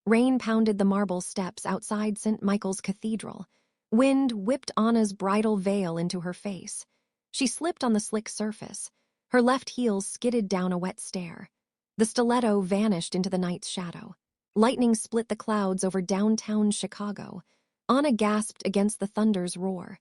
Rain pounded the marble steps outside St. Michael's Cathedral. Wind whipped Anna's bridal veil into her face. She slipped on the slick surface. Her left heel skidded down a wet stair. The stiletto vanished into the night's shadow. Lightning split the clouds over downtown Chicago. Anna gasped against the thunder's roar.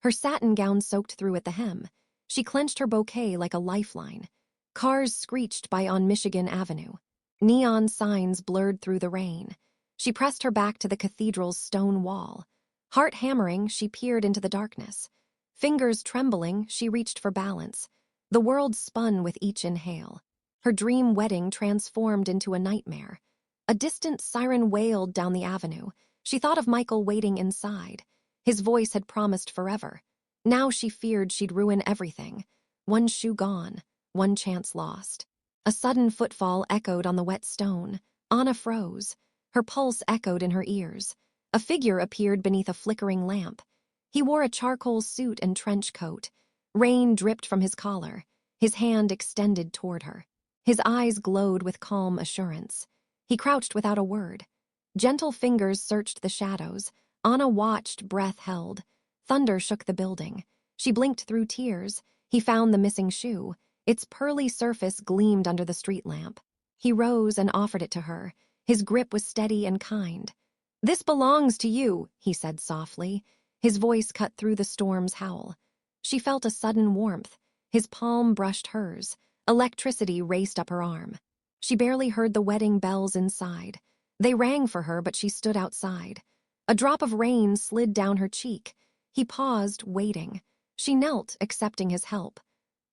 Her satin gown soaked through at the hem. She clenched her bouquet like a lifeline. Cars screeched by on Michigan Avenue. Neon signs blurred through the rain. She pressed her back to the cathedral's stone wall. Heart hammering, she peered into the darkness. Fingers trembling, she reached for balance. The world spun with each inhale. Her dream wedding transformed into a nightmare. A distant siren wailed down the avenue. She thought of Michael waiting inside. His voice had promised forever. Now she feared she'd ruin everything. One shoe gone, one chance lost. A sudden footfall echoed on the wet stone. Anna froze. Her pulse echoed in her ears. A figure appeared beneath a flickering lamp. He wore a charcoal suit and trench coat. Rain dripped from his collar. His hand extended toward her. His eyes glowed with calm assurance. He crouched without a word. Gentle fingers searched the shadows. Anna watched, breath held. Thunder shook the building. She blinked through tears. He found the missing shoe. Its pearly surface gleamed under the street lamp. He rose and offered it to her. His grip was steady and kind. "This belongs to you," he said softly. His voice cut through the storm's howl. She felt a sudden warmth. His palm brushed hers. Electricity raced up her arm. She barely heard the wedding bells inside. They rang for her, but she stood outside. A drop of rain slid down her cheek. He paused, waiting. She knelt, accepting his help.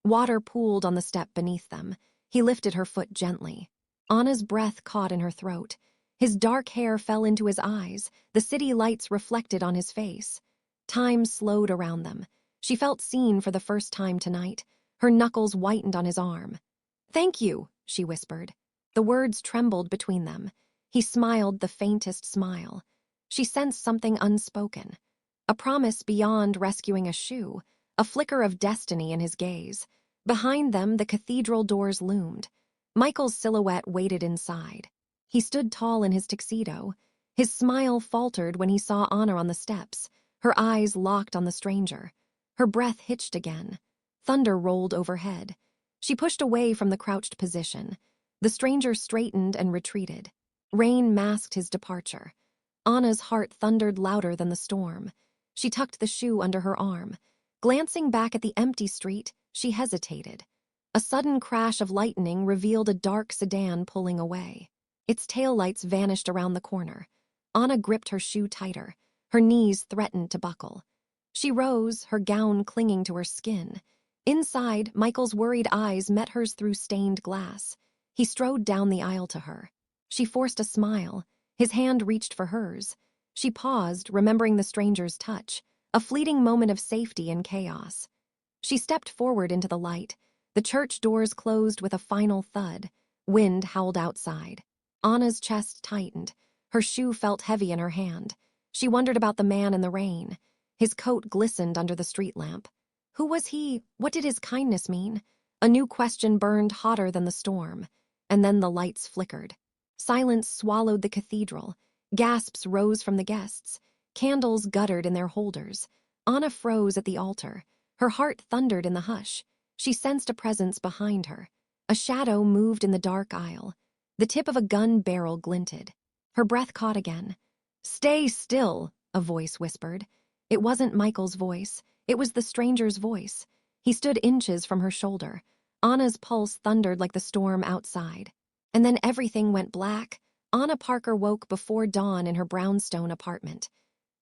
Water pooled on the step beneath them. He lifted her foot gently. Anna's breath caught in her throat. His dark hair fell into his eyes. The city lights reflected on his face. Time slowed around them. She felt seen for the first time tonight. Her knuckles whitened on his arm. "Thank you," she whispered. The words trembled between them. He smiled the faintest smile. She sensed something unspoken. A promise beyond rescuing a shoe. A flicker of destiny in his gaze. Behind them, the cathedral doors loomed. Michael's silhouette waited inside. He stood tall in his tuxedo. His smile faltered when he saw Anna on the steps. Her eyes locked on the stranger. Her breath hitched again. Thunder rolled overhead. She pushed away from the crouched position. The stranger straightened and retreated. Rain masked his departure. Anna's heart thundered louder than the storm. She tucked the shoe under her arm. Glancing back at the empty street, she hesitated. A sudden crash of lightning revealed a dark sedan pulling away. Its taillights vanished around the corner. Anna gripped her shoe tighter. Her knees threatened to buckle. She rose, her gown clinging to her skin. Inside, Michael's worried eyes met hers through stained glass. He strode down the aisle to her. She forced a smile. His hand reached for hers. She paused, remembering the stranger's touch, a fleeting moment of safety in chaos. She stepped forward into the light. The church doors closed with a final thud. Wind howled outside. Anna's chest tightened. Her shoe felt heavy in her hand. She wondered about the man in the rain. His coat glistened under the street lamp. Who was he? What did his kindness mean? A new question burned hotter than the storm. And then the lights flickered. Silence swallowed the cathedral. Gasps rose from the guests. Candles guttered in their holders. Anna froze at the altar. Her heart thundered in the hush. She sensed a presence behind her. A shadow moved in the dark aisle. The tip of a gun barrel glinted. Her breath caught again. "Stay still," a voice whispered. It wasn't Michael's voice. It was the stranger's voice. He stood inches from her shoulder. Anna's pulse thundered like the storm outside. And then everything went black. Anna Parker woke before dawn in her brownstone apartment.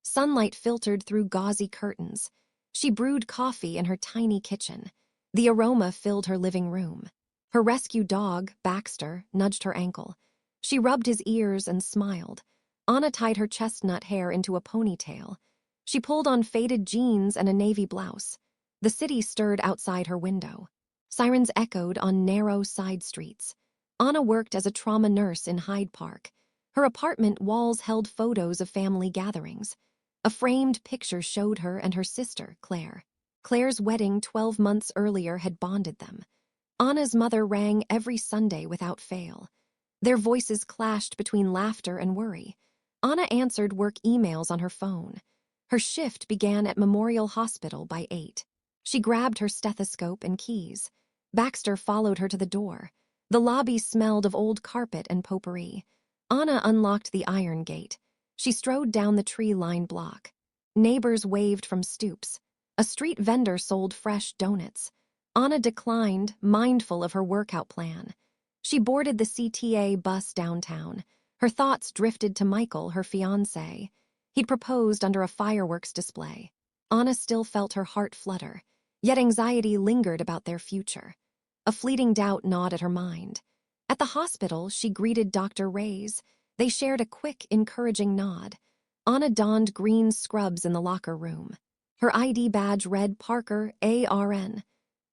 Sunlight filtered through gauzy curtains. She brewed coffee in her tiny kitchen. The aroma filled her living room. Her rescue dog, Baxter, nudged her ankle. She rubbed his ears and smiled. Anna tied her chestnut hair into a ponytail. She pulled on faded jeans and a navy blouse. The city stirred outside her window. Sirens echoed on narrow side streets. Anna worked as a trauma nurse in Hyde Park. Her apartment walls held photos of family gatherings. A framed picture showed her and her sister, Claire. Claire's wedding 12 months earlier had bonded them. Anna's mother rang every Sunday without fail. Their voices clashed between laughter and worry. Anna answered work emails on her phone. Her shift began at Memorial Hospital by 8. She grabbed her stethoscope and keys. Baxter followed her to the door. The lobby smelled of old carpet and potpourri. Anna unlocked the iron gate. She strode down the tree-lined block. Neighbors waved from stoops. A street vendor sold fresh donuts. Anna declined, mindful of her workout plan. She boarded the CTA bus downtown. Her thoughts drifted to Michael, her fiancé. He'd proposed under a fireworks display. Anna still felt her heart flutter, yet anxiety lingered about their future. A fleeting doubt gnawed at her mind. At the hospital, she greeted Dr. Reyes. They shared a quick, encouraging nod. Anna donned green scrubs in the locker room. Her ID badge read Parker, ARN.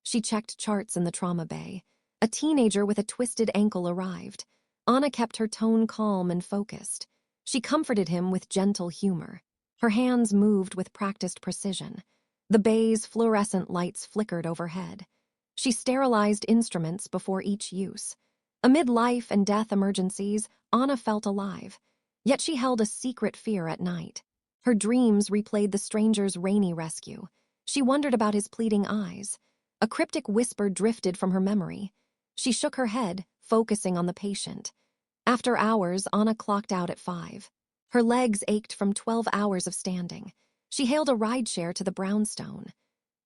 She checked charts in the trauma bay. A teenager with a twisted ankle arrived. Anna kept her tone calm and focused. She comforted him with gentle humor. Her hands moved with practiced precision. The bay's fluorescent lights flickered overhead. She sterilized instruments before each use. Amid life and death emergencies, Anna felt alive. Yet she held a secret fear at night. Her dreams replayed the stranger's rainy rescue. She wondered about his pleading eyes. A cryptic whisper drifted from her memory. She shook her head, focusing on the patient. After hours, Anna clocked out at 5. Her legs ached from 12 hours of standing. She hailed a rideshare to the brownstone.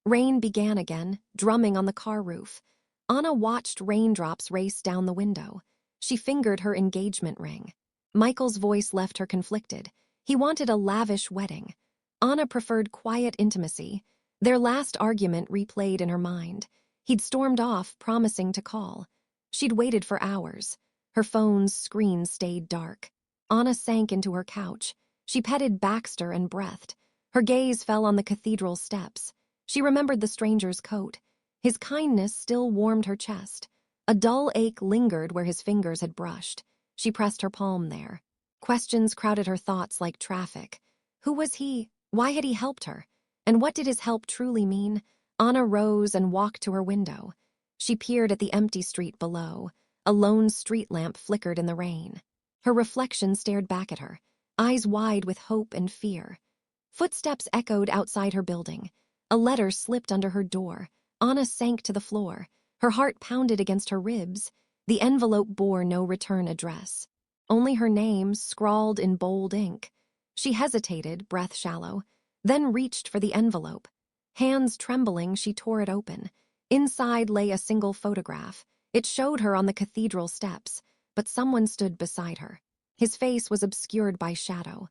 Rain began again, drumming on the car roof. Anna watched raindrops race down the window. She fingered her engagement ring. Michael's voice left her conflicted. He wanted a lavish wedding. Anna preferred quiet intimacy. Their last argument replayed in her mind. He'd stormed off, promising to call. She'd waited for hours. Her phone's screen stayed dark. Anna sank into her couch. She petted Baxter and breathed. Her gaze fell on the cathedral steps. She remembered the stranger's coat. His kindness still warmed her chest. A dull ache lingered where his fingers had brushed. She pressed her palm there. Questions crowded her thoughts like traffic. Who was he? Why had he helped her? And what did his help truly mean? Anna rose and walked to her window. She peered at the empty street below. A lone street lamp flickered in the rain. Her reflection stared back at her, eyes wide with hope and fear. Footsteps echoed outside her building. A letter slipped under her door. Anna sank to the floor. Her heart pounded against her ribs. The envelope bore no return address. Only her name, scrawled in bold ink. She hesitated, breath shallow, then reached for the envelope. Hands trembling, she tore it open. Inside lay a single photograph. It showed her on the cathedral steps, but someone stood beside her. His face was obscured by shadow.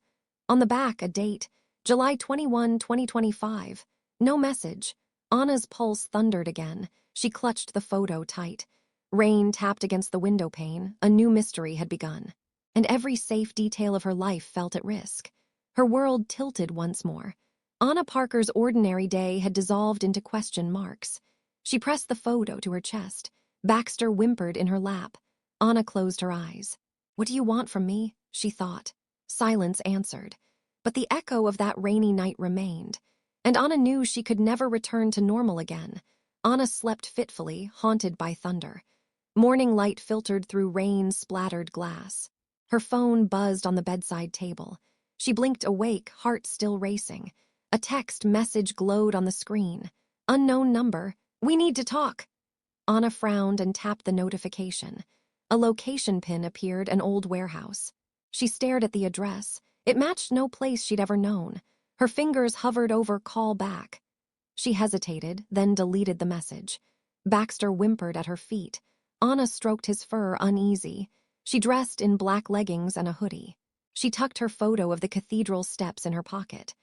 On the back, a date, July 21, 2025. No message. Anna's pulse thundered again. She clutched the photo tight. Rain tapped against the window pane. A new mystery had begun. And every safe detail of her life felt at risk. Her world tilted once more. Anna Parker's ordinary day had dissolved into question marks. She pressed the photo to her chest. Baxter whimpered in her lap. Anna closed her eyes. "What do you want from me?" she thought. Silence answered. But the echo of that rainy night remained. And Anna knew she could never return to normal again. Anna slept fitfully, haunted by thunder. Morning light filtered through rain-splattered glass. Her phone buzzed on the bedside table. She blinked awake, heart still racing. A text message glowed on the screen. "Unknown number. We need to talk." Anna frowned and tapped the notification. A location pin appeared, an old warehouse. She stared at the address. It matched no place she'd ever known. Her fingers hovered over "call back." She hesitated, then deleted the message. Baxter whimpered at her feet. Anna stroked his fur, uneasy. She dressed in black leggings and a hoodie. She tucked her photo of the cathedral steps in her pocket.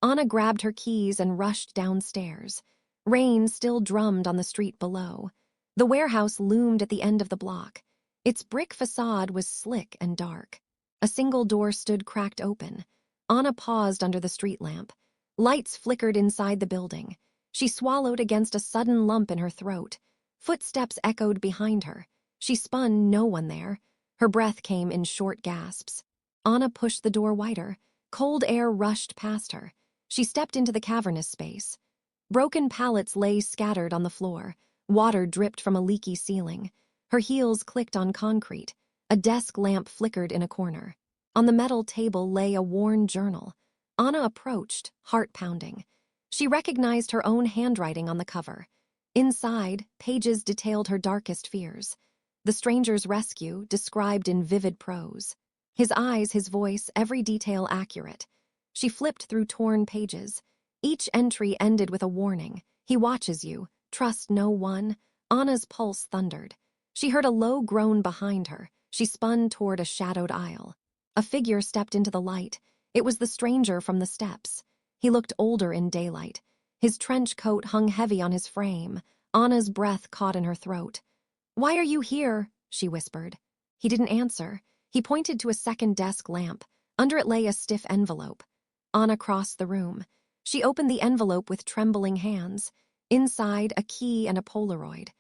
Anna grabbed her keys and rushed downstairs. Rain still drummed on the street below. The warehouse loomed at the end of the block. Its brick facade was slick and dark. A single door stood cracked open. Anna paused under the street lamp. Lights flickered inside the building. She swallowed against a sudden lump in her throat. Footsteps echoed behind her. She spun, no one there. Her breath came in short gasps. Anna pushed the door wider. Cold air rushed past her. She stepped into the cavernous space. Broken pallets lay scattered on the floor. Water dripped from a leaky ceiling. Her heels clicked on concrete. A desk lamp flickered in a corner. On the metal table lay a worn journal. Anna approached, heart pounding. She recognized her own handwriting on the cover. Inside, pages detailed her darkest fears. The stranger's rescue, described in vivid prose. His eyes, his voice, every detail accurate. She flipped through torn pages. Each entry ended with a warning. He watches you. Trust no one. Anna's pulse thundered. She heard a low groan behind her. She spun toward a shadowed aisle. A figure stepped into the light. It was the stranger from the steps. He looked older in daylight. His trench coat hung heavy on his frame. Anna's breath caught in her throat. "Why are you here?" she whispered. He didn't answer. He pointed to a second desk lamp. Under it lay a stiff envelope. Anna crossed the room. She opened the envelope with trembling hands. Inside, a key and a Polaroid.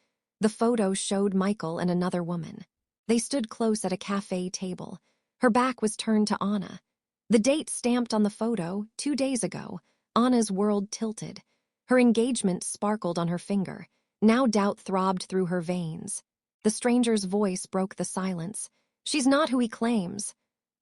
The photo showed Michael and another woman. They stood close at a cafe table. Her back was turned to Anna. The date stamped on the photo, 2 days ago. Anna's world tilted. Her engagement sparkled on her finger. Now doubt throbbed through her veins. The stranger's voice broke the silence. "She's not who he claims."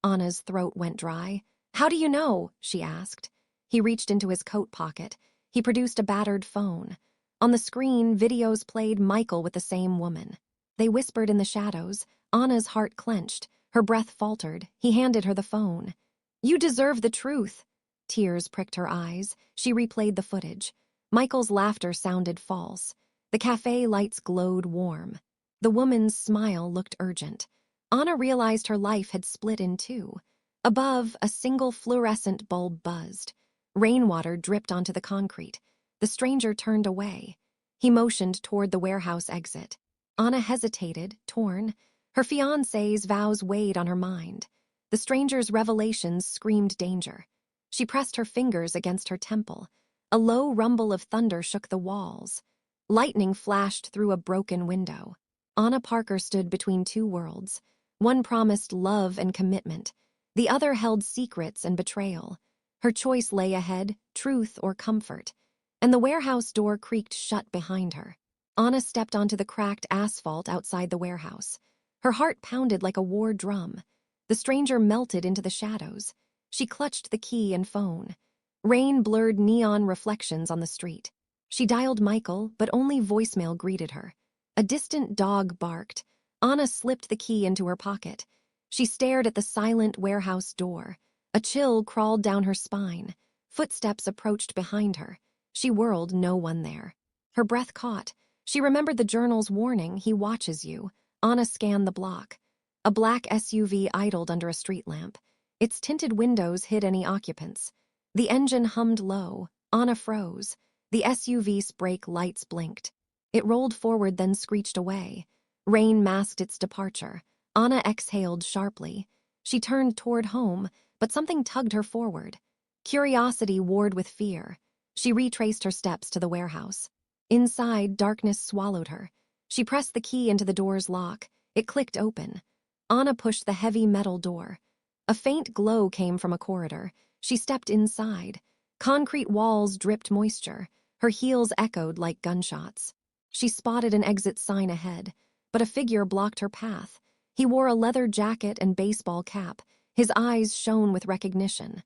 Anna's throat went dry. "How do you know?" she asked. He reached into his coat pocket. He produced a battered phone. On the screen, videos played Michael with the same woman. They whispered in the shadows. Anna's heart clenched. Her breath faltered. He handed her the phone. "You deserve the truth." Tears pricked her eyes. She replayed the footage. Michael's laughter sounded false. The cafe lights glowed warm. The woman's smile looked urgent. Anna realized her life had split in two. Above, a single fluorescent bulb buzzed. Rainwater dripped onto the concrete. The stranger turned away. He motioned toward the warehouse exit. Anna hesitated, torn. Her fiancé's vows weighed on her mind. The stranger's revelations screamed danger. She pressed her fingers against her temple. A low rumble of thunder shook the walls. Lightning flashed through a broken window. Anna Parker stood between two worlds. One promised love and commitment. The other held secrets and betrayal. Her choice lay ahead, truth or comfort. And the warehouse door creaked shut behind her. Anna stepped onto the cracked asphalt outside the warehouse. Her heart pounded like a war drum. The stranger melted into the shadows. She clutched the key and phone. Rain blurred neon reflections on the street. She dialed Michael, but only voicemail greeted her. A distant dog barked. Anna slipped the key into her pocket. She stared at the silent warehouse door. A chill crawled down her spine. Footsteps approached behind her. She whirled, no one there. Her breath caught. She remembered the journal's warning, "He watches you." Anna scanned the block. A black SUV idled under a street lamp. Its tinted windows hid any occupants. The engine hummed low. Anna froze. The SUV's brake lights blinked. It rolled forward, then screeched away. Rain masked its departure. Anna exhaled sharply. She turned toward home, but something tugged her forward. Curiosity warred with fear. She retraced her steps to the warehouse. Inside, darkness swallowed her. She pressed the key into the door's lock. It clicked open. Anna pushed the heavy metal door. A faint glow came from a corridor. She stepped inside. Concrete walls dripped moisture. Her heels echoed like gunshots. She spotted an exit sign ahead, but a figure blocked her path. He wore a leather jacket and baseball cap. His eyes shone with recognition.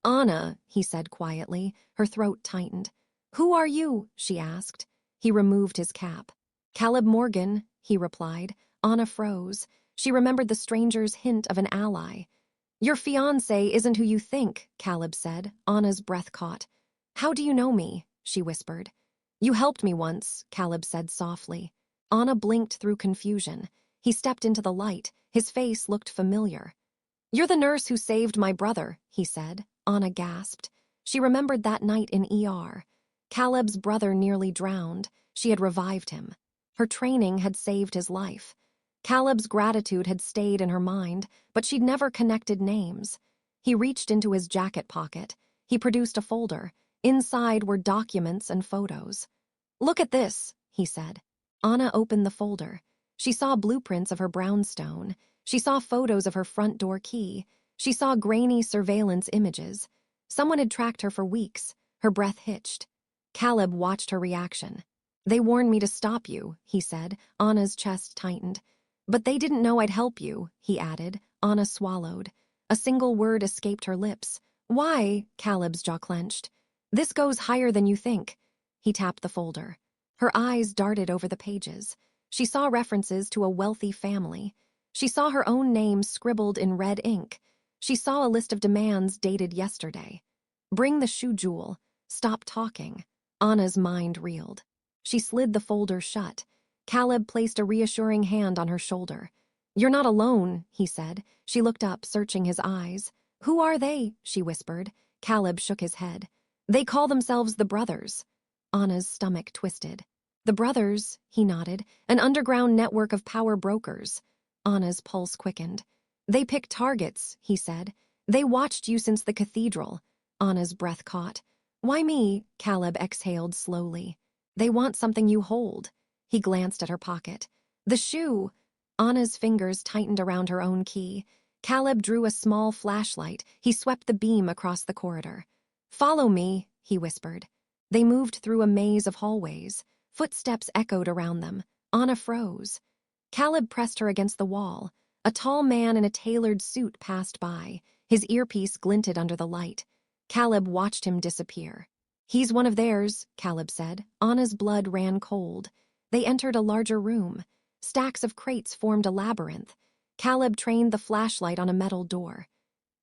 "Anna," he said quietly. Her throat tightened. "Who are you?" she asked. He removed his cap. "Caleb Morgan," he replied. Anna froze. She remembered the stranger's hint of an ally. "Your fiancé isn't who you think," Caleb said. Anna's breath caught. "How do you know me?" she whispered. "You helped me once," Caleb said softly. Anna blinked through confusion. He stepped into the light. His face looked familiar. "You're the nurse who saved my brother," he said. Anna gasped. She remembered that night in ER. Caleb's brother nearly drowned. She had revived him. Her training had saved his life. Caleb's gratitude had stayed in her mind, but she'd never connected names. He reached into his jacket pocket. He produced a folder. Inside were documents and photos. "Look at this," he said. Anna opened the folder. She saw blueprints of her brownstone. She saw photos of her front door key. She saw grainy surveillance images. Someone had tracked her for weeks. Her breath hitched. Caleb watched her reaction. "They warned me to stop you," he said. Anna's chest tightened. But they didn't know I'd help you, he added. Anna swallowed. A single word escaped her lips. Why? Caleb's jaw clenched. This goes higher than you think. He tapped the folder. Her eyes darted over the pages. She saw references to a wealthy family. She saw her own name scribbled in red ink. She saw a list of demands dated yesterday. Bring the shoe jewel. Stop talking. Anna's mind reeled. She slid the folder shut. Caleb placed a reassuring hand on her shoulder. You're not alone, he said. She looked up, searching his eyes. Who are they? She whispered. Caleb shook his head. They call themselves the Brothers. Anna's stomach twisted. The Brothers, he nodded, an underground network of power brokers. Anna's pulse quickened. They pick targets, he said. They watched you since the cathedral. Anna's breath caught. Why me? Caleb exhaled slowly. They want something you hold. He glanced at her pocket. The shoe. Anna's fingers tightened around her own key. Caleb drew a small flashlight. He swept the beam across the corridor. Follow me, he whispered. They moved through a maze of hallways. Footsteps echoed around them. Anna froze. Caleb pressed her against the wall. A tall man in a tailored suit passed by. His earpiece glinted under the light. Caleb watched him disappear. He's one of theirs, Caleb said. Anna's blood ran cold. They entered a larger room. Stacks of crates formed a labyrinth. Caleb trained the flashlight on a metal door.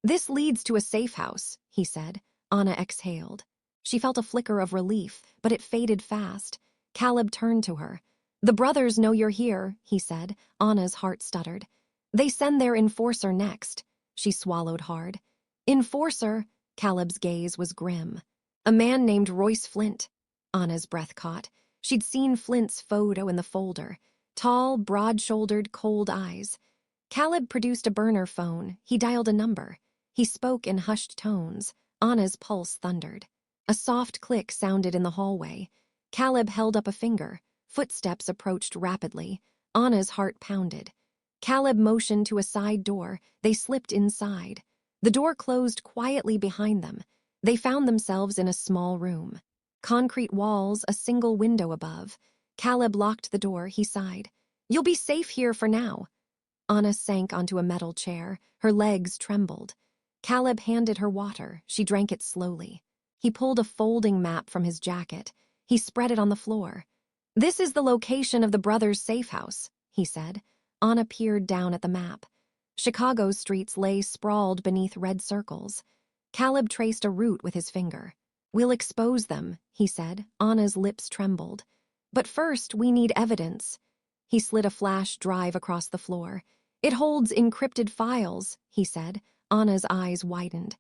This leads to a safe house, he said. Anna exhaled. She felt a flicker of relief, but it faded fast. Caleb turned to her. The Brothers know you're here, he said. Anna's heart stuttered. They send their enforcer next. She swallowed hard. Enforcer? Caleb's gaze was grim. A man named Royce Flint. Anna's breath caught. She'd seen Flint's photo in the folder. Tall, broad-shouldered, cold eyes. Caleb produced a burner phone. He dialed a number. He spoke in hushed tones. Anna's pulse thundered. A soft click sounded in the hallway. Caleb held up a finger. Footsteps approached rapidly. Anna's heart pounded. Caleb motioned to a side door. They slipped inside. The door closed quietly behind them. They found themselves in a small room. Concrete walls, a single window above. Caleb locked the door. He sighed. You'll be safe here for now. Anna sank onto a metal chair. Her legs trembled. Caleb handed her water. She drank it slowly. He pulled a folding map from his jacket. He spread it on the floor. This is the location of the Brothers' safe house, he said. Anna peered down at the map. Chicago's streets lay sprawled beneath red circles. Caleb traced a route with his finger. We'll expose them, he said. Anna's lips trembled. But first, we need evidence. He slid a flash drive across the floor. It holds encrypted files, he said. Anna's eyes widened.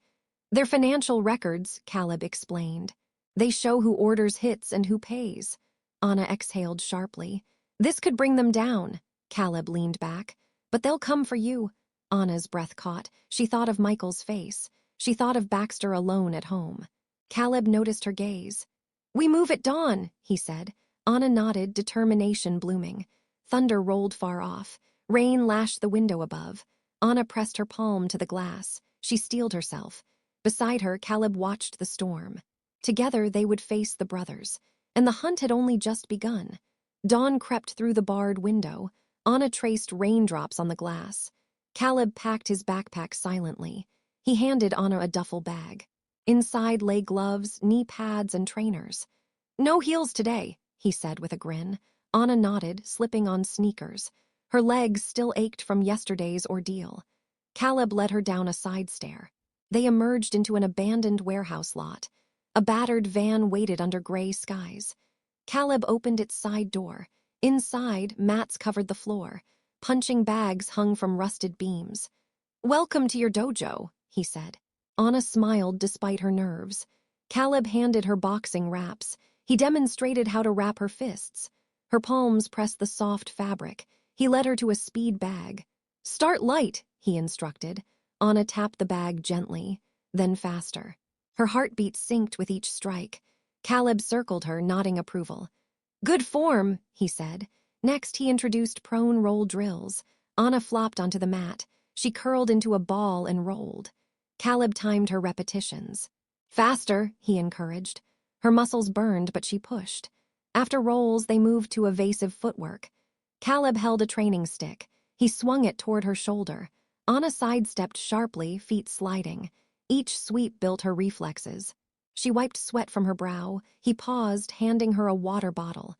They're financial records, Caleb explained. They show who orders hits and who pays. Anna exhaled sharply. This could bring them down. Caleb leaned back. But they'll come for you. Anna's breath caught. She thought of Michael's face. She thought of Baxter alone at home. Caleb noticed her gaze. We move at dawn, he said. Anna nodded, determination blooming. Thunder rolled far off. Rain lashed the window above. Anna pressed her palm to the glass. She steeled herself. Beside her, Caleb watched the storm. Together, they would face the Brothers. And the hunt had only just begun. Dawn crept through the barred window. Anna traced raindrops on the glass. Caleb packed his backpack silently. He handed Anna a duffel bag. Inside lay gloves, knee pads, and trainers. No heels today, he said with a grin. Anna nodded, slipping on sneakers. Her legs still ached from yesterday's ordeal. Caleb led her down a side stair. They emerged into an abandoned warehouse lot. A battered van waited under gray skies. Caleb opened its side door. Inside, mats covered the floor. Punching bags hung from rusted beams. Welcome to your dojo, he said. Anna smiled despite her nerves. Caleb handed her boxing wraps. He demonstrated how to wrap her fists. Her palms pressed the soft fabric. He led her to a speed bag. Start light, he instructed. Anna tapped the bag gently, then faster. Her heartbeat synced with each strike. Caleb circled her, nodding approval. Good form, he said. Next, he introduced prone roll drills. Anna flopped onto the mat. She curled into a ball and rolled. Caleb timed her repetitions. Faster, he encouraged. Her muscles burned, but she pushed. After rolls, they moved to evasive footwork. Caleb held a training stick. He swung it toward her shoulder. Anna sidestepped sharply, feet sliding. Each sweep built her reflexes. She wiped sweat from her brow. He paused, handing her a water bottle.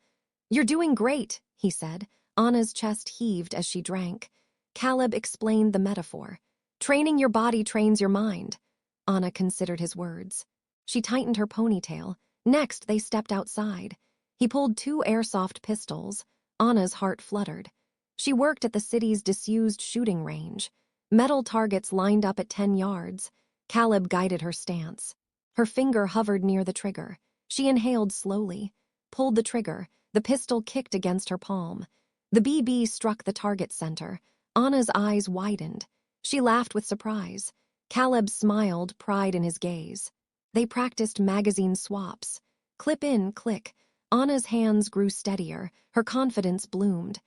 "You're doing great," he said. Anna's chest heaved as she drank. Caleb explained the metaphor. "Training your body trains your mind." Anna considered his words. She tightened her ponytail. Next, they stepped outside. He pulled 2 airsoft pistols. Anna's heart fluttered. She worked at the city's disused shooting range. Metal targets lined up at 10 yards. Caleb guided her stance. Her finger hovered near the trigger. She inhaled slowly, pulled the trigger. The pistol kicked against her palm. The BB struck the target center. Anna's eyes widened. She laughed with surprise. Caleb smiled, pride in his gaze. They practiced magazine swaps. Clip in, click. Anna's hands grew steadier. Her confidence bloomed.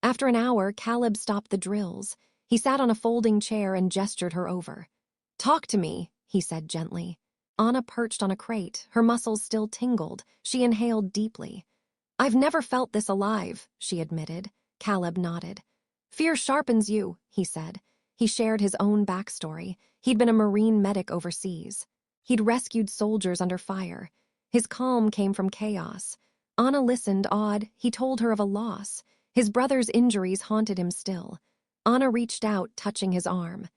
After an hour, Caleb stopped the drills. He sat on a folding chair and gestured her over. "Talk to me," he said gently. Anna perched on a crate. Her muscles still tingled. She inhaled deeply. "I've never felt this alive," she admitted. Caleb nodded. "Fear sharpens you," he said. He shared his own backstory. He'd been a Marine medic overseas. He'd rescued soldiers under fire. His calm came from chaos. Anna listened, awed. He told her of a loss. His brother's injuries haunted him still. Anna reached out, touching his arm.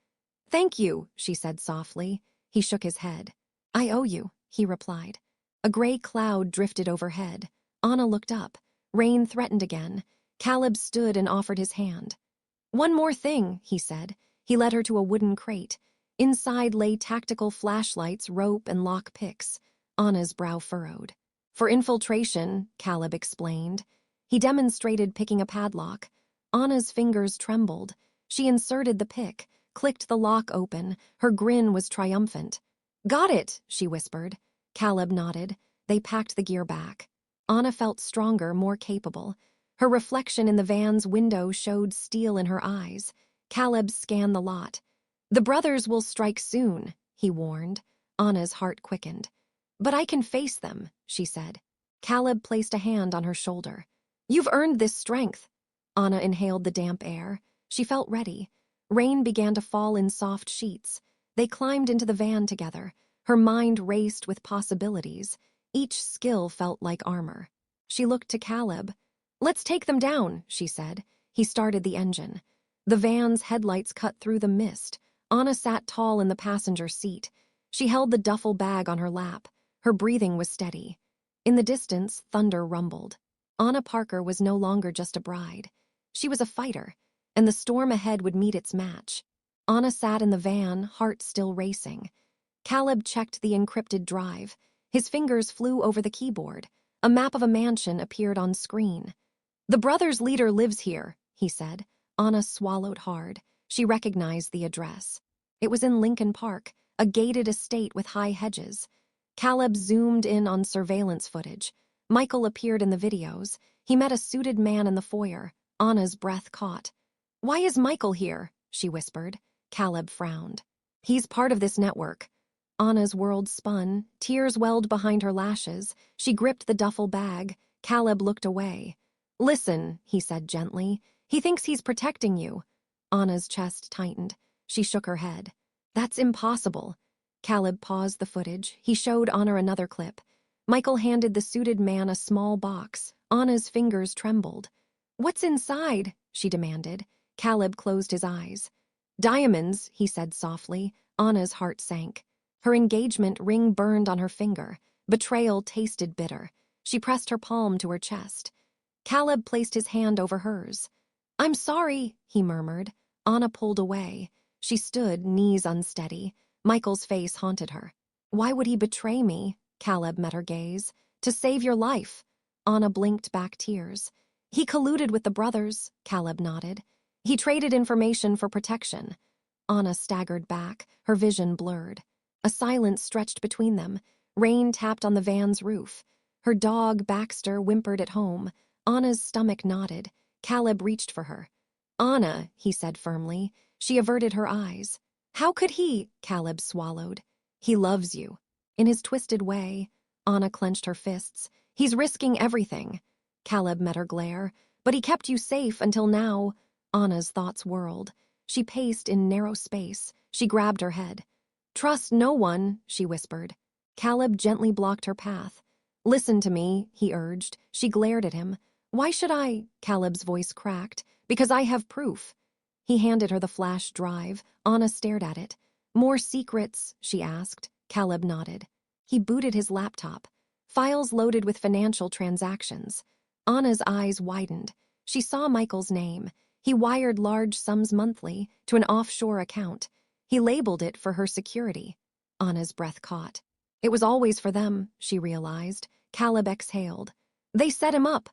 "Thank you," she said softly. He shook his head. "I owe you," he replied. A gray cloud drifted overhead. Anna looked up. Rain threatened again. Caleb stood and offered his hand. "One more thing," he said. He led her to a wooden crate. Inside lay tactical flashlights, rope, and lock picks. Anna's brow furrowed. "For infiltration," Caleb explained. He demonstrated picking a padlock. Anna's fingers trembled. She inserted the pick, clicked the lock open. Her grin was triumphant. "Got it," she whispered. Caleb nodded. They packed the gear back. Anna felt stronger, more capable. Her reflection in the van's window showed steel in her eyes. Caleb scanned the lot. "The brothers will strike soon," he warned. Anna's heart quickened. "But I can face them," she said. Caleb placed a hand on her shoulder. "You've earned this strength." Anna inhaled the damp air. She felt ready. Rain began to fall in soft sheets. They climbed into the van together. Her mind raced with possibilities. Each skill felt like armor. She looked to Caleb. "Let's take them down," she said. He started the engine. The van's headlights cut through the mist. Anna sat tall in the passenger seat. She held the duffel bag on her lap. Her breathing was steady. In the distance, thunder rumbled. Anna Parker was no longer just a bride. She was a fighter, and the storm ahead would meet its match. Anna sat in the van, heart still racing. Caleb checked the encrypted drive. His fingers flew over the keyboard. A map of a mansion appeared on screen. "The brothers' leader lives here," he said. Anna swallowed hard. She recognized the address. It was in Lincoln Park, a gated estate with high hedges. Caleb zoomed in on surveillance footage. Michael appeared in the videos. He met a suited man in the foyer. Anna's breath caught. "Why is Michael here?" she whispered. Caleb frowned. "He's part of this network." Anna's world spun. Tears welled behind her lashes. She gripped the duffel bag. Caleb looked away. "Listen," he said gently. "He thinks he's protecting you." Anna's chest tightened. She shook her head. "That's impossible." Caleb paused the footage. He showed Anna another clip. Michael handed the suited man a small box. Anna's fingers trembled. "What's inside?" she demanded. Caleb closed his eyes. "Diamonds," he said softly. Anna's heart sank. Her engagement ring burned on her finger. Betrayal tasted bitter. She pressed her palm to her chest. Caleb placed his hand over hers. "I'm sorry," he murmured. Anna pulled away. She stood, knees unsteady. Michael's face haunted her. "Why would he betray me?" Caleb met her gaze. "To save your life." Anna blinked back tears. "He colluded with the brothers," Caleb nodded. "He traded information for protection." Anna staggered back, her vision blurred. A silence stretched between them. Rain tapped on the van's roof. Her dog, Baxter, whimpered at home. Anna's stomach knotted. Caleb reached for her. "Anna," he said firmly. She averted her eyes. "How could he?" Caleb swallowed. "He loves you." In his twisted way, Anna clenched her fists. "He's risking everything." Caleb met her glare. "But he kept you safe until now." Anna's thoughts whirled. She paced in narrow space. She grabbed her head. "Trust no one," she whispered. Caleb gently blocked her path. "Listen to me," he urged. She glared at him. "Why should I?" Caleb's voice cracked. "Because I have proof." He handed her the flash drive. Anna stared at it. "More secrets?" she asked. Caleb nodded. He booted his laptop. Files loaded with financial transactions. Anna's eyes widened. She saw Michael's name. He wired large sums monthly to an offshore account. He labeled it for her security. Anna's breath caught. It was always for them, she realized. Caleb exhaled. "They set him up."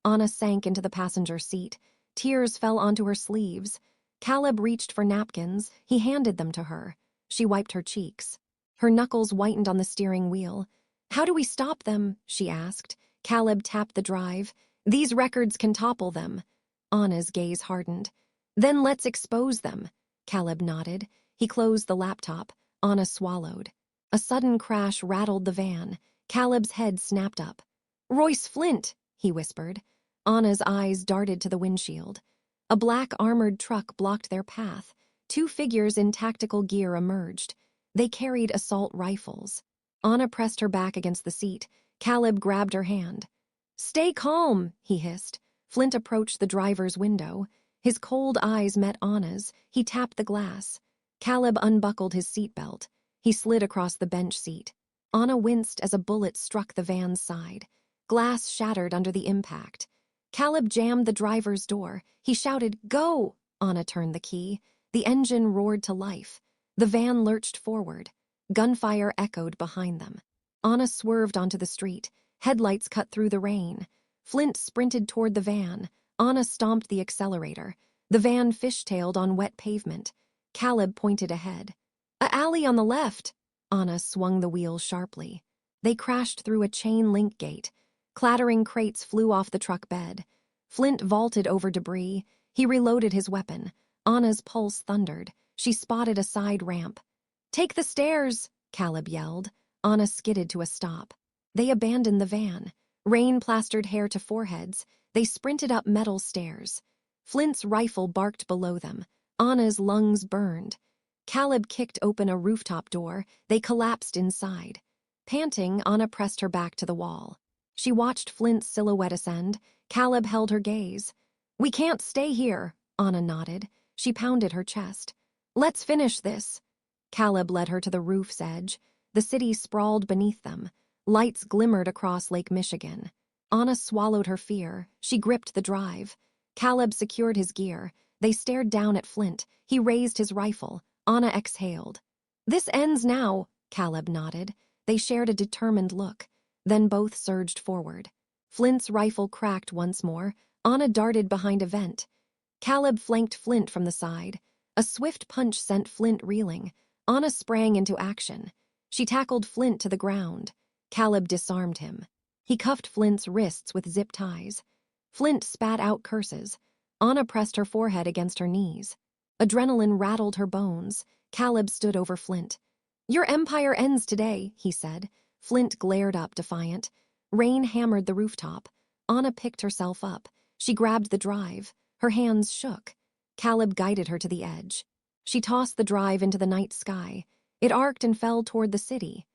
Anna sank into the passenger seat. Tears fell onto her sleeves. Caleb reached for napkins. He handed them to her. She wiped her cheeks. Her knuckles whitened on the steering wheel. "How do we stop them?" she asked. Caleb tapped the drive. "These records can topple them." Anna's gaze hardened. "Then let's expose them." Caleb nodded. He closed the laptop. Anna swallowed. A sudden crash rattled the van. Caleb's head snapped up. "Royce Flint," he whispered. Anna's eyes darted to the windshield. A black armored truck blocked their path. Two figures in tactical gear emerged. They carried assault rifles. Anna pressed her back against the seat. Caleb grabbed her hand. "Stay calm," he hissed. Flint approached the driver's window. His cold eyes met Anna's. He tapped the glass. Caleb unbuckled his seatbelt. He slid across the bench seat. Anna winced as a bullet struck the van's side. Glass shattered under the impact. Caleb jammed the driver's door. He shouted, "Go!" Anna turned the key. The engine roared to life. The van lurched forward. Gunfire echoed behind them. Anna swerved onto the street. Headlights cut through the rain. Flint sprinted toward the van. Anna stomped the accelerator. The van fishtailed on wet pavement. Caleb pointed ahead. "A alley on the left." Anna swung the wheel sharply. They crashed through a chain-link gate. Clattering crates flew off the truck bed. Flint vaulted over debris. He reloaded his weapon. Anna's pulse thundered. She spotted a side ramp. "Take the stairs," Caleb yelled. Anna skidded to a stop. They abandoned the van. Rain plastered hair to foreheads. They sprinted up metal stairs. Flint's rifle barked below them. Anna's lungs burned. Caleb kicked open a rooftop door. They collapsed inside. Panting, Anna pressed her back to the wall. She watched Flint's silhouette ascend. Caleb held her gaze. "We can't stay here," Anna nodded. She pounded her chest. "Let's finish this." Caleb led her to the roof's edge. The city sprawled beneath them. Lights glimmered across Lake Michigan. Anna swallowed her fear. She gripped the drive. Caleb secured his gear. They stared down at Flint. He raised his rifle. Anna exhaled. "This ends now," Caleb nodded. They shared a determined look. Then both surged forward. Flint's rifle cracked once more. Anna darted behind a vent. Caleb flanked Flint from the side. A swift punch sent Flint reeling. Anna sprang into action. She tackled Flint to the ground. Caleb disarmed him. He cuffed Flint's wrists with zip ties. Flint spat out curses. Anna pressed her forehead against her knees. Adrenaline rattled her bones. Caleb stood over Flint. "Your empire ends today," he said. Flint glared up, defiant. Rain hammered the rooftop. Anna picked herself up. She grabbed the drive. Her hands shook. Caleb guided her to the edge. She tossed the drive into the night sky. It arced and fell toward the city.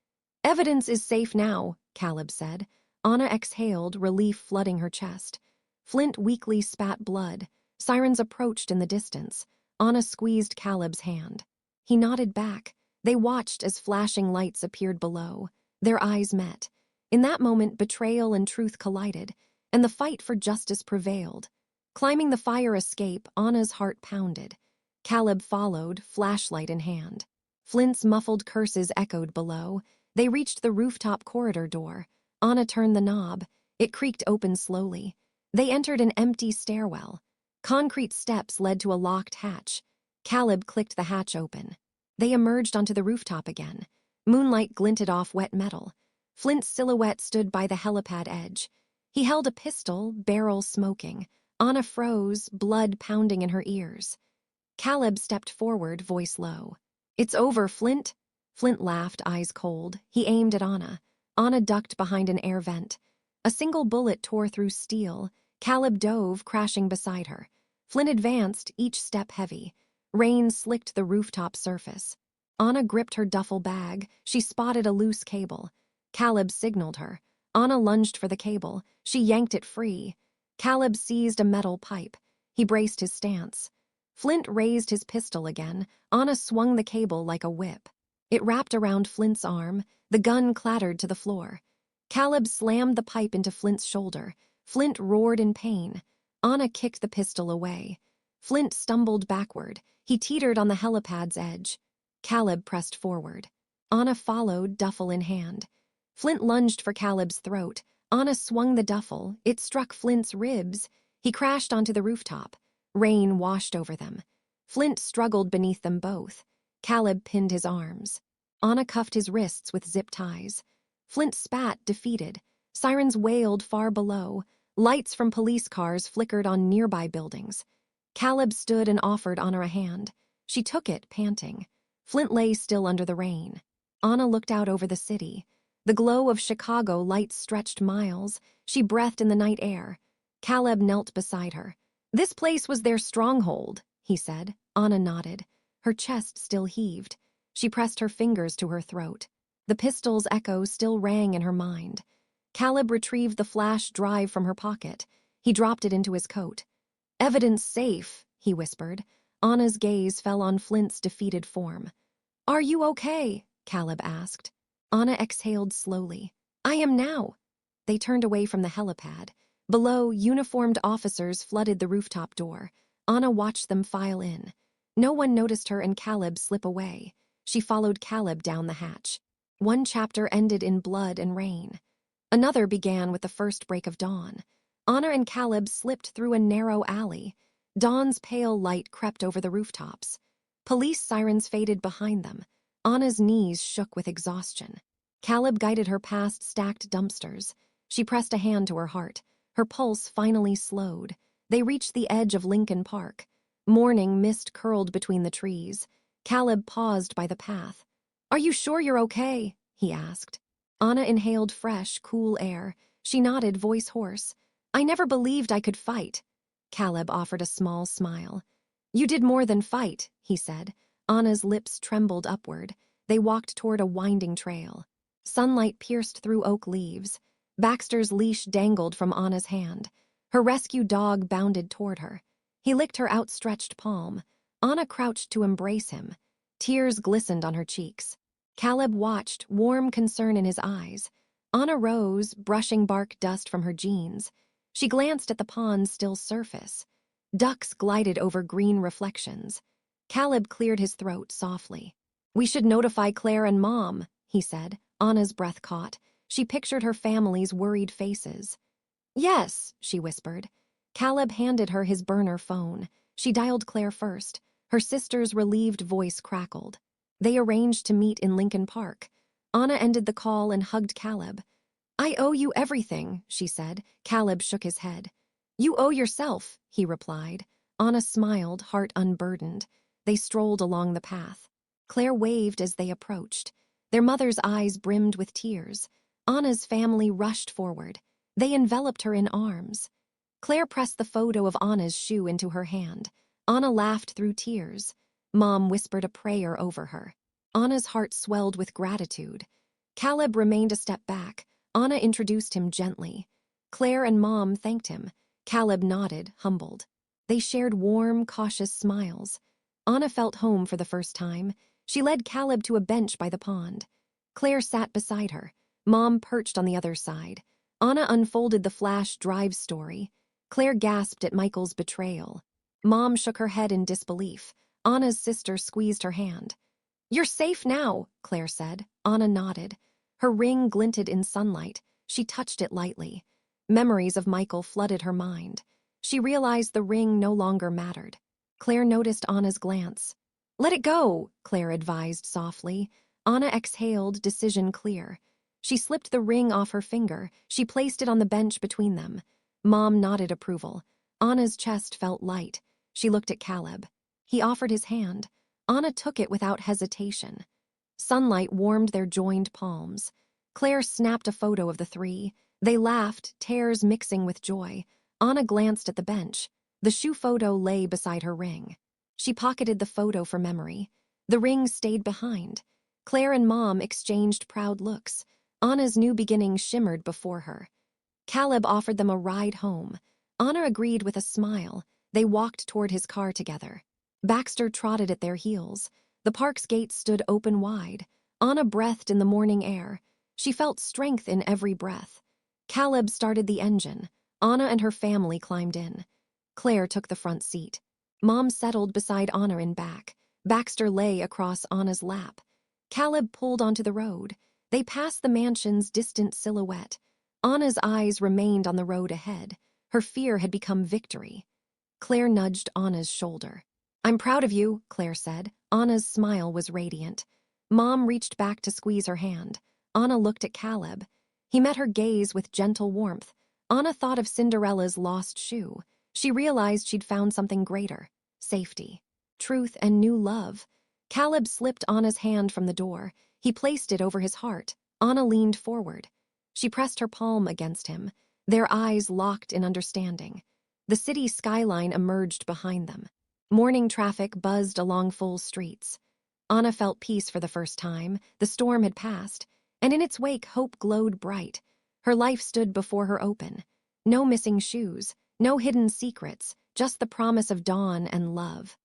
"Evidence is safe now," Caleb said. Anna exhaled, relief flooding her chest. Flint weakly spat blood. Sirens approached in the distance. Anna squeezed Caleb's hand. He nodded back. They watched as flashing lights appeared below. Their eyes met. In that moment, betrayal and truth collided, and the fight for justice prevailed. Climbing the fire escape, Anna's heart pounded. Caleb followed, flashlight in hand. Flint's muffled curses echoed below. They reached the rooftop corridor door. Anna turned the knob. It creaked open slowly. They entered an empty stairwell. Concrete steps led to a locked hatch. Caleb clicked the hatch open. They emerged onto the rooftop again. Moonlight glinted off wet metal. Flint's silhouette stood by the helipad edge. He held a pistol, barrel smoking. Anna froze, blood pounding in her ears. Caleb stepped forward, voice low. "It's over, Flint." Flint laughed, eyes cold. He aimed at Anna. Anna ducked behind an air vent. A single bullet tore through steel. Caleb dove, crashing beside her. Flint advanced, each step heavy. Rain slicked the rooftop surface. Anna gripped her duffel bag. She spotted a loose cable. Caleb signaled her. Anna lunged for the cable. She yanked it free. Caleb seized a metal pipe. He braced his stance. Flint raised his pistol again. Anna swung the cable like a whip. It wrapped around Flint's arm. The gun clattered to the floor. Caleb slammed the pipe into Flint's shoulder. Flint roared in pain. Anna kicked the pistol away. Flint stumbled backward. He teetered on the helipad's edge. Caleb pressed forward. Anna followed, duffel in hand. Flint lunged for Caleb's throat. Anna swung the duffel. It struck Flint's ribs. He crashed onto the rooftop. Rain washed over them. Flint struggled beneath them both. Caleb pinned his arms. Anna cuffed his wrists with zip ties. Flint spat, defeated. Sirens wailed far below. Lights from police cars flickered on nearby buildings. Caleb stood and offered Anna a hand. She took it, panting. Flint lay still under the rain. Anna looked out over the city. The glow of Chicago lights stretched miles. She breathed in the night air. Caleb knelt beside her. "This place was their stronghold," he said. Anna nodded. Her chest still heaved. She pressed her fingers to her throat. The pistol's echo still rang in her mind. Caleb retrieved the flash drive from her pocket. He dropped it into his coat. "Evidence safe," he whispered. Anna's gaze fell on Flint's defeated form. "Are you okay?" Caleb asked. Anna exhaled slowly. "I am now." They turned away from the helipad. Below, uniformed officers flooded the rooftop door. Anna watched them file in. No one noticed her and Caleb slip away. She followed Caleb down the hatch. One chapter ended in blood and rain. Another began with the first break of dawn. Anna and Caleb slipped through a narrow alley. Dawn's pale light crept over the rooftops. Police sirens faded behind them. Anna's knees shook with exhaustion. Caleb guided her past stacked dumpsters. She pressed a hand to her heart. Her pulse finally slowed. They reached the edge of Lincoln Park. Morning mist curled between the trees. Caleb paused by the path. "Are you sure you're okay?" he asked. Anna inhaled fresh, cool air. She nodded, voice hoarse. "I never believed I could fight." Caleb offered a small smile. "You did more than fight," he said. Anna's lips trembled upward. They walked toward a winding trail. Sunlight pierced through oak leaves. Baxter's leash dangled from Anna's hand. Her rescue dog bounded toward her. He licked her outstretched palm. Anna crouched to embrace him. Tears glistened on her cheeks. Caleb watched, warm concern in his eyes. Anna rose, brushing bark dust from her jeans. She glanced at the pond's still surface. Ducks glided over green reflections. Caleb cleared his throat softly. "We should notify Claire and Mom," he said. Anna's breath caught. She pictured her family's worried faces. "Yes," she whispered. Caleb handed her his burner phone. She dialed Claire first. Her sister's relieved voice crackled. They arranged to meet in Lincoln Park. Anna ended the call and hugged Caleb. "I owe you everything," she said. Caleb shook his head. "You owe yourself," he replied. Anna smiled, heart unburdened. They strolled along the path. Claire waved as they approached. Their mother's eyes brimmed with tears. Anna's family rushed forward. They enveloped her in arms. Claire pressed the photo of Anna's shoe into her hand. Anna laughed through tears. Mom whispered a prayer over her. Anna's heart swelled with gratitude. Caleb remained a step back. Anna introduced him gently. Claire and Mom thanked him. Caleb nodded, humbled. They shared warm, cautious smiles. Anna felt home for the first time. She led Caleb to a bench by the pond. Claire sat beside her. Mom perched on the other side. Anna unfolded the flash drive story. Claire gasped at Michael's betrayal. Mom shook her head in disbelief. Anna's sister squeezed her hand. "You're safe now," Claire said. Anna nodded. Her ring glinted in sunlight. She touched it lightly. Memories of Michael flooded her mind. She realized the ring no longer mattered. Claire noticed Anna's glance. "Let it go," Claire advised softly. Anna exhaled, decision clear. She slipped the ring off her finger. She placed it on the bench between them. Mom nodded approval. Anna's chest felt light. She looked at Caleb. He offered his hand. Anna took it without hesitation. Sunlight warmed their joined palms. Claire snapped a photo of the three. They laughed, tears mixing with joy. Anna glanced at the bench. The shoe photo lay beside her ring. She pocketed the photo for memory. The ring stayed behind. Claire and Mom exchanged proud looks. Anna's new beginning shimmered before her. Caleb offered them a ride home. Anna agreed with a smile. They walked toward his car together. Baxter trotted at their heels. The park's gates stood open wide. Anna breathed in the morning air. She felt strength in every breath. Caleb started the engine. Anna and her family climbed in. Claire took the front seat. Mom settled beside Anna in back. Baxter lay across Anna's lap. Caleb pulled onto the road. They passed the mansion's distant silhouette. Anna's eyes remained on the road ahead. Her fear had become victory. Claire nudged Anna's shoulder. "I'm proud of you," Claire said. Anna's smile was radiant. Mom reached back to squeeze her hand. Anna looked at Caleb. He met her gaze with gentle warmth. Anna thought of Cinderella's lost shoe. She realized she'd found something greater: safety, truth, and new love. Caleb slipped Anna's hand from the door. He placed it over his heart. Anna leaned forward. She pressed her palm against him. Their eyes locked in understanding. The city skyline emerged behind them. Morning traffic buzzed along full streets. Anna felt peace for the first time. The storm had passed, and in its wake hope glowed bright. Her life stood before her open. No missing shoes, no hidden secrets, just the promise of dawn and love.